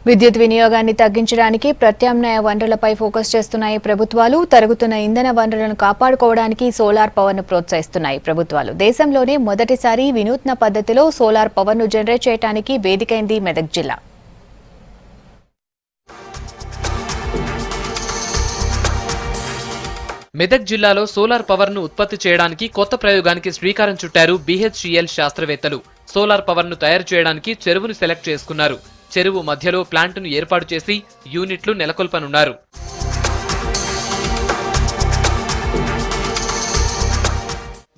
విద్యుత్ వినియోగాన్ని తగ్గించడానికి ప్రత్యామ్నాయ వనరులపై ఫోకస్ చేస్తున్నాయి ప్రభుత్వాలు. తరుగుతున్న ఇంధన వనరులను కాపాడుకోవడానికి సోలార్ పవర్ను ప్రోత్సహిస్తున్నాయి ప్రభుత్వాలు. దేశంలోనే మొదటిసారి వినూత్న పద్ధతిలో సోలార్ పవర్ను జనరేట్ చేయడానికి వేదికైంది మెదక్ జిల్లా. మెదక్ జిల్లాలో సోలార్ పవర్ను ఉత్పత్తి చేయడానికి కొత్త ప్రయోగానికి శ్రీకారం చుట్టారు BHEL శాస్త్రవేత్తలు. సోలార్ పవర్ను తయారు చేయడానికి చెరువును సెలెక్ట్ చేసుకున్నారు. చెరువు మధ్యలో ప్లాంటును ఏర్పాటు చేసి యూనిట్లు నెలకొల్పనున్నారు.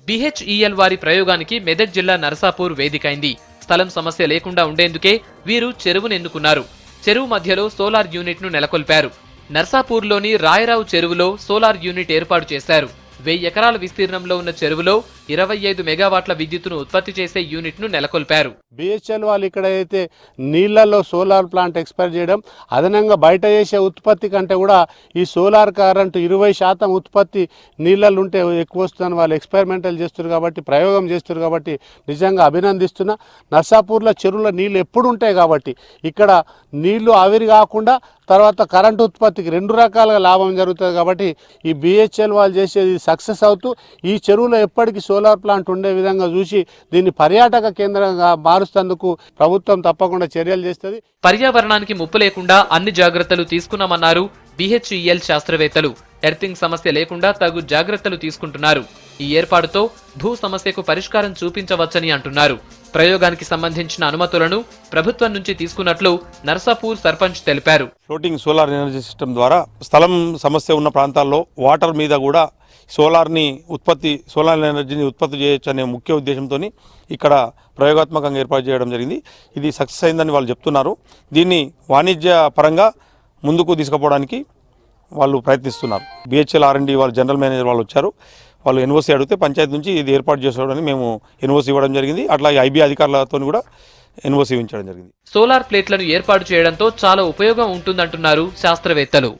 BHEL వారి ప్రయోగానికి మెదక్ జిల్లా నర్సాపూర్ వేదికైంది. స్థలం సమస్య లేకుండా ఉండేందుకే వీరు చెరువును ఎన్నుకున్నారు. చెరువు మధ్యలో సోలార్ యూనిట్ను నెలకొల్పారు. నర్సాపూర్లోని రాయరావు చెరువులో సోలార్ యూనిట్ ఏర్పాటు చేశారు. 1000 ఎకరాల విస్తీర్ణంలో ఉన్న చెరువులో 25 మెగావాట్ల విద్యుత్తును ఉత్పత్తి చేసే యూనిట్ను నెలకొల్పారు. BHEL వాళ్ళు ఇక్కడ అయితే నీళ్లలో సోలార్ ప్లాంట్ ఎక్స్పైర్ చేయడం, అదనంగా బయట చేసే ఉత్పత్తి కంటే కూడా ఈ సోలార్ కరెంటు 20% ఉత్పత్తి నీళ్ళల్లో ఉంటే ఎక్కువ వస్తుందని వాళ్ళు ఎక్స్పెరిమెంటల్ చేస్తున్నారు కాబట్టి, ప్రయోగం చేస్తున్నారు కాబట్టి నిజంగా అభినందిస్తున్నా. నర్సాపూర్లో చెరువులో నీళ్ళు ఎప్పుడు ఉంటాయి కాబట్టి ఇక్కడ నీళ్లు ఆవిరి కాకుండా తర్వాత కరెంటు ఉత్పత్తికి 2 రకాలుగా లాభం జరుగుతుంది కాబట్టి ఈ BHEL వాళ్ళు చేసేది సక్సెస్ అవుతూ ఈ చెరువులో ఎప్పటికీ సోలార్ ప్లాంట్ ఉండే విధంగా చూసి దీన్ని పర్యాటక కేంద్రంగా మారుస్తందుకు ప్రభుత్వం తప్పకుండా చర్యలు చేస్తుంది. పర్యావరణానికి ముప్పు లేకుండా అన్ని జాగ్రత్తలు తీసుకున్నామన్నారు BHEL శాస్త్రవేత్తలు. ఎర్తింగ్ సమస్య లేకుండా తగు జాగ్రత్తలు తీసుకుంటున్నారు. ఈ ఏర్పాటుతో భూ సమస్యకు పరిష్కారం చూపించవచ్చని అంటున్నారు. ప్రయోగానికి సంబంధించిన అనుమతులను ప్రభుత్వం నుంచి తీసుకున్నట్లు నర్సాపూర్ సర్పంచ్ తెలిపారు. ఫ్లోటింగ్ సోలార్ ఎనర్జీ సిస్టమ్ ద్వారా స్థలం సమస్య ఉన్న ప్రాంతాల్లో వాటర్ మీద కూడా సోలార్ ఎనర్జీని ఉత్పత్తి చేయొచ్చు అనే ముఖ్య ఉద్దేశంతో ఇక్కడ ప్రయోగాత్మకంగా ఏర్పాటు చేయడం జరిగింది. ఇది సక్సెస్ అయిందని వాళ్ళు చెప్తున్నారు. దీన్ని వాణిజ్య పరంగా ముందుకు తీసుకుపోవడానికి వాళ్ళు ప్రయత్నిస్తున్నారు. BHEL R&D వాళ్ళు జనరల్ మేనేజర్ వాళ్ళు వచ్చారు. వాళ్ళు NOC అడిగితే పంచాయతీ నుంచి ఇది ఏర్పాటు చేసుకోవడానికి మేము NOC ఇవ్వడం జరిగింది. అట్లాగే IB అధికారులతో కూడా NOC ఇవ్వడం జరిగింది. సోలార్ ప్లేట్లను ఏర్పాటు చేయడంతో చాలా ఉపయోగం ఉంటుందంటున్నారు శాస్త్రవేత్తలు.